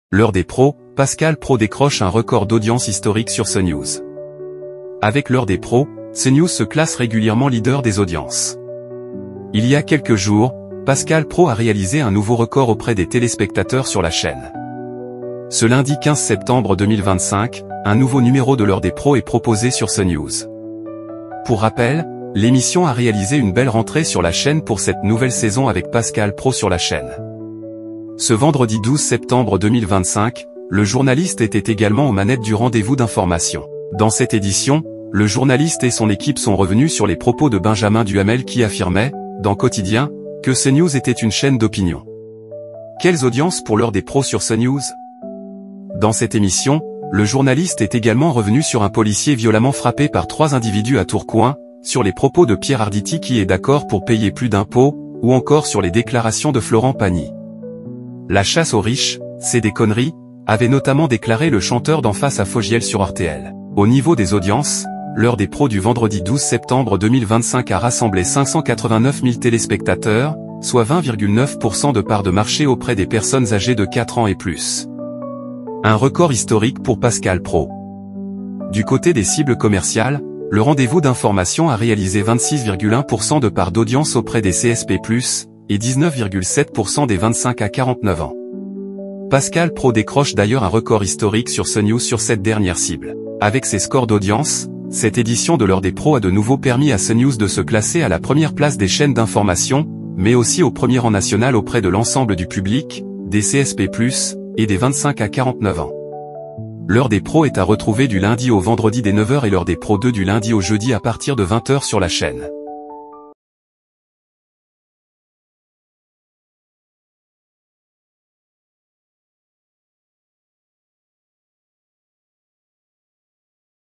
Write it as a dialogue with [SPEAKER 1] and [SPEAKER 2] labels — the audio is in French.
[SPEAKER 1] L'heure des pros, Pascal Praud décroche un record d'audience historique sur CNews. Avec l'heure des pros, CNews se classe régulièrement leader des audiences. Il y a quelques jours, Pascal Praud a réalisé un nouveau record auprès des téléspectateurs sur la chaîne. Ce lundi 15 septembre 2025, un nouveau numéro de l'heure des pros est proposé sur CNews. Pour rappel, l'émission a réalisé une belle rentrée sur la chaîne pour cette nouvelle saison avec Pascal Praud sur la chaîne. Ce vendredi 12 septembre 2025, le journaliste était également aux manettes du rendez-vous d'information. Dans cette édition, le journaliste et son équipe sont revenus sur les propos de Benjamin Duhamel qui affirmait, dans Quotidien, que CNews était une chaîne d'opinion. Quelles audiences pour l'heure des pros sur CNews? Dans cette émission, le journaliste est également revenu sur un policier violemment frappé par 3 individus à Tourcoing, sur les propos de Pierre Arditi qui est d'accord pour payer plus d'impôts, ou encore sur les déclarations de Florent Pagny. La chasse aux riches, c'est des conneries, avait notamment déclaré le chanteur d'En Face à Fogiel sur RTL. Au niveau des audiences, l'heure des pros du vendredi 12 septembre 2025 a rassemblé 589 000 téléspectateurs, soit 20,9% de part de marché auprès des personnes âgées de 4 ans et plus. Un record historique pour Pascal Praud. Du côté des cibles commerciales, le rendez-vous d'information a réalisé 26,1% de part d'audience auprès des CSP+, et 19,7% des 25 à 49 ans. Pascal Praud décroche d'ailleurs un record historique sur CNews sur cette dernière cible. Avec ses scores d'audience, cette édition de l'heure des pros a de nouveau permis à CNews de se classer à la première place des chaînes d'information, mais aussi au premier rang national auprès de l'ensemble du public, des CSP+, et des 25 à 49 ans. L'heure des pros est à retrouver du lundi au vendredi dès 9h et l'heure des pros 2 du lundi au jeudi à partir de 20h sur la chaîne.